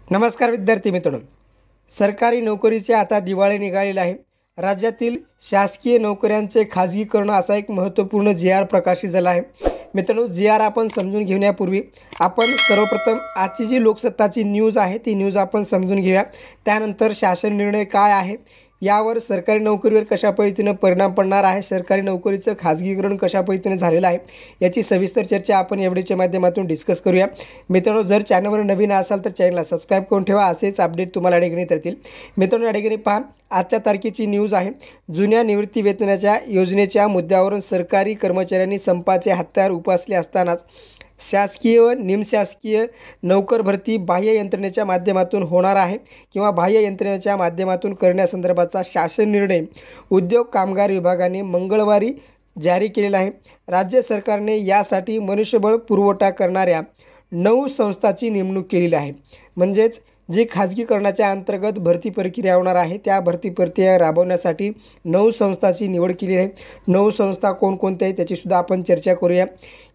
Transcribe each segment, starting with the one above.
नमस्कार विद्यार्थी मित्रांनो, सरकारी नोकरीचे आता दिवाळी निघालेले आहे। राज्यातील शासकीय नोकऱ्यांचे खाजगीकरण असा एक महत्त्वपूर्ण जी आर प्रकाशित झाला आहे। मित्रांनो, जी आर आपण समजून घेण्यापूर्वी आपण सर्वप्रथम आजची जी लोकसत्ताची न्यूज आहे ती न्यूज आपण समजून घेऊया। त्यानंतर शासन निर्णय काय आहे, यावर सरकारी नोकरीवर कशा पद्धतीने परिणाम पडणार आहे, सरकारी नोकरीचं खाजगीकरण कशा पद्धतीने झालेलं आहे, याची सविस्तर चर्चा आपण या व्हिडिओच्या माध्यमातून डिस्कस करूया। मित्रांनो, जर चॅनलवर नवीन असाल तर चॅनलला सबस्क्राइब करून ठेवा, असेच अपडेट तुम्हाला या ठिकाणी येतील। मित्रांनो, या ठिकाणी पहा, आजच्या तारखेची न्यूज आहे। जुन्या निवृत्ती वेतनाच्या योजनेच्या मुद्द्यावरून सरकारी कर्मचाऱ्यांनी संपाचे हत्यार उपसले असतानाच शासकीय व निमशासकीय नोकर भरती बाह्य यंत्रणेच्या माध्यमातून होणार आहे किंवा बाह्य यंत्रणेच्या माध्यमातून करण्यासंदर्भाचा शासन निर्णय उद्योग कामगार विभागाने मंगळवारी जारी केलेला आहे। राज्य सरकारने यासाठी मनुष्यबळ पुरवठा करणाऱ्या 9 संस्थांची नेमणूक केलेली आहे। म्हणजेच जे खाजगीकरणाच्या अंतर्गत भरती प्रक्रिया होणार आहे त्या भरती प्रक्रिया राबवण्यासाठी 9 संस्थांची निवड केली आहे। 9 संस्था कोणकोणत्या आहेत त्याची सुद्धा आपण चर्चा करूया।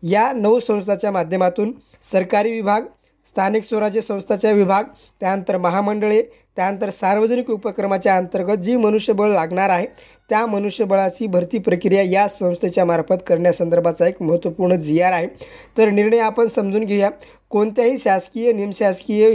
या 9 संस्थांच्या माध्यमातून सरकारी विभाग, स्थानिक स्वराज्य संस्थांचे विभाग, त्यानंतर महामंडळे, त्यानंतर सार्वजनिक उपक्रमाच्या अंतर्गत जी मनुष्यबळ लागणार आहे त्या मनुष्यबळाची भरती प्रक्रिया या संस्थेच्या मार्फत करण्यासंदर्भाचा एक महत्त्वपूर्ण जी आर आहे। तर निर्णय आपण समजून घेऊया। कोणत्याही शासकीय निमशासकीय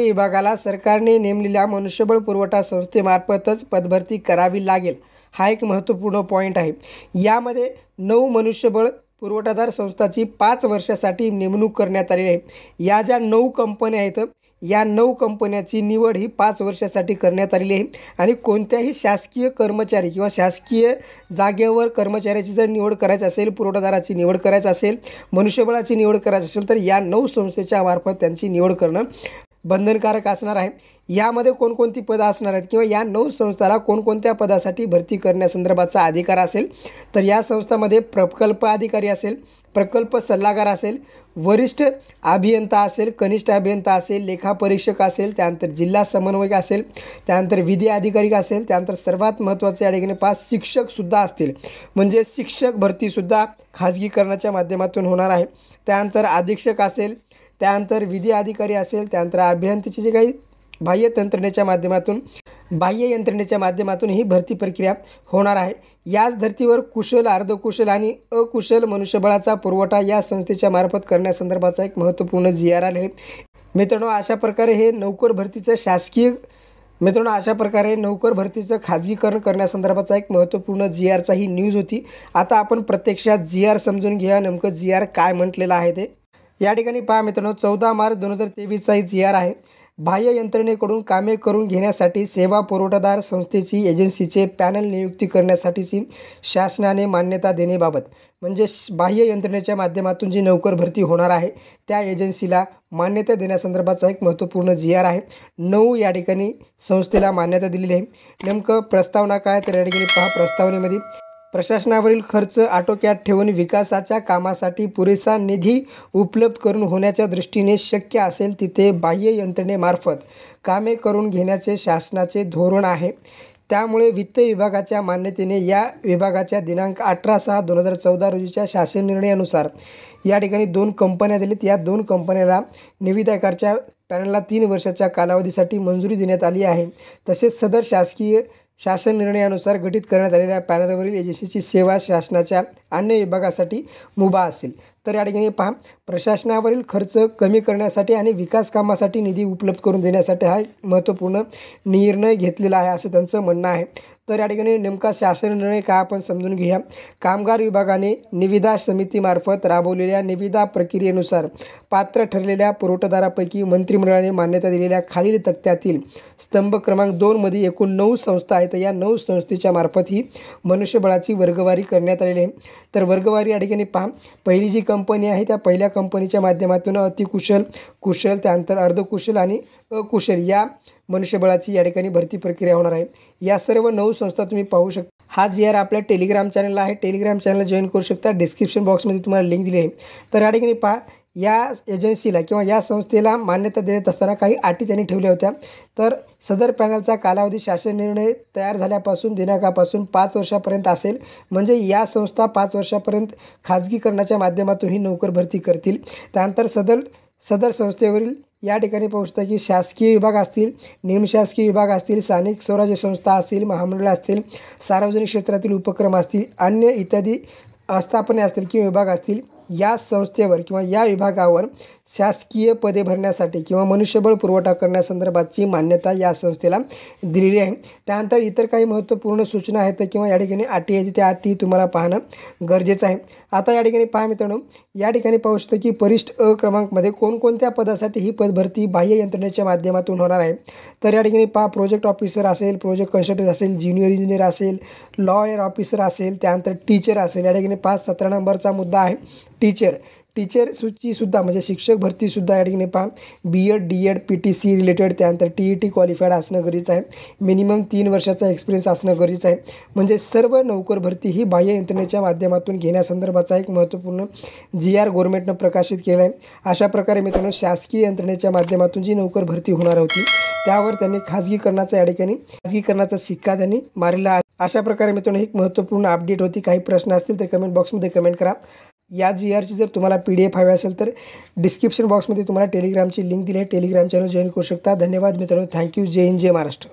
विभागाला सरकारने नेमलेल्या मनुष्यबळ पुरवठा संस्थेमार्फतच पदभरती करावी लागेल, हा एक महत्त्वपूर्ण पॉईंट आहे। यामध्ये 9 मनुष्यबळ पुरवठादार संस्थांची 5 वर्षासाठी नेमणूक करण्यात आलेली आहे। या ज्या 9 कंपन्या आहेत या 9 कंपन्याची निवड ही 5 वर्षासाठी करण्यात आलेली आहे आणि कोणत्याही शासकीय कर्मचारी किंवा शासकीय जागेवर कर्मचाऱ्याची जर निवड करायची असेल, पुरवठादाराची निवड करायची असेल, मनुष्यबळाची निवड करायची असेल तर या 9 संस्थेच्या मार्फत त्यांची निवड करणं बंधनकारक असणार आहे। यामध्ये कोणकोणती पदं असणार आहेत किंवा या 9 संस्थाला कोणकोणत्या पदासाठी भरती करण्यासंदर्भाचा अधिकार असेल तर या संस्थांमध्ये प्रकल्प अधिकारी असेल, प्रकल्प सल्लागार असेल, वरिष्ठ अभियंता असेल, कनिष्ठ अभियंता असेल, लेखापरीक्षक असेल, त्यानंतर जिल्हा समन्वयक असेल, त्यानंतर विधी अधिकारी असेल, त्यानंतर सर्वात महत्त्वाचे या ठिकाणी 5 शिक्षकसुद्धा असतील। म्हणजे शिक्षक भरतीसुद्धा खाजगीकरणाच्या माध्यमातून होणार आहे। त्यानंतर अधीक्षक असेल, त्यानंतर विधी अधिकारी असेल, त्यानंतर अभियंत्याचे जे काही बाह्य यंत्रणेच्या माध्यमातून ही भरती प्रक्रिया होणार आहे। याच धर्तीवर कुशल, अर्धकुशल आणि अकुशल मनुष्यबळाचा पुरवठा या संस्थेच्या मार्फत करण्यासंदर्भाचा एक महत्त्वपूर्ण जी आर आहे। मित्रांनो, अशा प्रकारे नोकर भरतीचं खाजगीकरण करण्यासंदर्भाचा एक महत्त्वपूर्ण जी आरचा ही न्यूज होती। आता आपण प्रत्यक्षात जी आर समजून घेऊया, नेमकं जी आर काय म्हटलेलं आहे ते। या ठिकाणी पहा मित्रांनो, 14 मार्च 2023चा ही जी आर आहे। बाह्य यंत्रणेकडून कामे करून घेण्यासाठी सेवा पुरवठादार संस्थेची एजन्सीचे पॅनल नियुक्ती करण्यासाठीची शासनाने मान्यता देण्याबाबत, म्हणजे बाह्य यंत्रणेच्या माध्यमातून जी नोकर भरती होणार आहे त्या एजन्सीला मान्यता देण्यासंदर्भाचा एक महत्त्वपूर्ण जी आर आहे। 9 या ठिकाणी संस्थेला मान्यता दिलेली आहे। नेमकं प्रस्तावना काय तर या ठिकाणी पहा, प्रस्तावनेमध्ये प्रशासनावरील खर्च आटोक्यात ठेवून विकासाच्या कामासाठी पुरेसा निधी उपलब्ध करून होण्याच्या दृष्टीने शक्य असेल तिथे बाह्य यंत्रणेमार्फत कामे करून घेण्याचे शासनाचे धोरण आहे। त्यामुळे वित्त विभागाच्या मान्यतेने या विभागाच्या दिनांक 18/6/2014 रोजीच्या शासन निर्णयानुसार या ठिकाणी 2 कंपन्या दिलीत। या 2 कंपन्याला निविदाकारच्या पॅनलला 3 वर्षाच्या कालावधीसाठी मंजुरी देण्यात आली आहे। तसेच सदर शासन निर्णयानुसार गठीत करण्यात आलेल्या पॅनलवरील एजन्सीची सेवा शासनाच्या अन्य विभागासाठी मुभा असेल। तर या ठिकाणी पहा, प्रशासनावरील खर्च कमी करण्यासाठी आणि विकास कामासाठी निधी उपलब्ध करून देण्यासाठी हा महत्त्वपूर्ण निर्णय घेतलेला आहे असं त्यांचं म्हणणं आहे। तर या ठिकाणी नेमका शासन निर्णय काय आपण समजून घेऊया। कामगार विभागाने निविदा समितीमार्फत राबवलेल्या निविदा प्रक्रियेनुसार पात्र ठरलेल्या पुरवठादारापैकी मंत्रिमंडळाने मान्यता दिलेल्या खालील तक्त्यातील स्तंभ क्रमांक 2 मध्ये एकूण 9 संस्था आहेत। या 9 संस्थेच्या मार्फत ही मनुष्यबळाची वर्गवारी करण्यात आलेली आहे। तर वर्गवारी या ठिकाणी पहा, पहिली जी कंपनी आहे त्या पहिल्या कंपनीच्या माध्यमातून अतिकुशल, कुशल, त्यानंतर अर्धकुशल आणि अकुशल या मनुष्यबळाची या ठिकाणी भरती प्रक्रिया होणार आहे। या सर्व 9 संस्था तुम्ही पाहू शकता। हा जी आर आपल्या टेलिग्राम चॅनलला आहे, टेलिग्राम चॅनलला जॉईन करू शकता। डिस्क्रिप्शन बॉक्समध्ये तुम्हाला लिंक दिली आहे। तर या ठिकाणी पहा, या एजन्सीला किंवा या संस्थेला मान्यता देत असताना काही अटी त्यांनी ठेवल्या होत्या। तर सदर पॅनलचा कालावधी शासन निर्णय तयार झाल्यापासून दिनांकापासून 5 वर्षापर्यंत असेल। म्हणजे या संस्था 5 वर्षापर्यंत खाजगीकरणाच्या माध्यमातून ही नोकर भरती करतील। त्यानंतर सदर संस्थेवरील या ठिकाणी पाहू शकता की शासकीय विभाग असतील, निमशासकीय विभाग असतील, स्थानिक स्वराज्य संस्था असतील, महामंडळ असतील, सार्वजनिक क्षेत्रातील उपक्रम असतील, अन्य इत्यादी आस्थापने असतील किंवा विभाग असतील, या संस्थेवर किंवा या विभागावर शासकीय पदे भरण्यासाठी किंवा मनुष्यबळ पुरवठा करण्यासंदर्भातची मान्यता या संस्थेला दिलेली आहे. त्यानंतर इतर काही महत्त्वपूर्ण सूचना आहेत किंवा या ठिकाणी अटी आहेत, त्या अटी तुम्हाला पाहणं गरजेचं आहे. आता या ठिकाणी पहा मित्रांनो, या ठिकाणी पाहू शकतो की परिशिष्ट अ क्रमांकमध्ये कोणकोणत्या पदासाठी ही पदभरती बाह्य यंत्रणेच्या माध्यमातून होणार आहे. तर या ठिकाणी पहा, प्रोजेक्ट ऑफिसर असेल, प्रोजेक्ट कन्सल्टंट असेल, ज्युनियर इंजिनियर असेल, लॉयर ऑफिसर असेल, त्यानंतर टीचर असेल. या ठिकाणी 17 नंबरचा मुद्दा आहे टीचर सूचीसुद्धा म्हणजे शिक्षक भरतीसुद्धा या ठिकाणी पहा BEd DEd PTC रिलेटेड, त्यानंतर TET क्वालिफाईड असणं गरजेचं आहे. मिनिमम 3 वर्षाचा एक्सपिरियन्स असणं गरजेचं आहे. म्हणजे सर्व नोकर भरती ही बाह्य यंत्रणेच्या माध्यमातून घेण्यासंदर्भाचा एक महत्त्वपूर्ण GR गव्हर्नमेंटनं प्रकाशित केला आहे. अशा प्रकारे मित्रांनो, शासकीय यंत्रणेच्या माध्यमातून जी नोकर भरती होणार होती त्यावर त्यांनी खाजगीकरणाचा या ठिकाणी खाजगीकरणाचा शिक्का त्यांनी मारलेला आहे. अशा प्रकारे मित्रांनो एक महत्त्वपूर्ण अपडेट होती. काही प्रश्न असतील तर कमेंट बॉक्समध्ये कमेंट करा. या GRची जर तुम्हाला PDF हवी असेल तर डिस्क्रिप्शन बॉक्समध्ये तुम्हाला टेलिग्रामची लिंक दिली आहे. टेलिग्राम चॅनल जॉईन करू शकता. धन्यवाद मित्रांनो. थँक्यू. जय हिंद, जय महाराष्ट्र.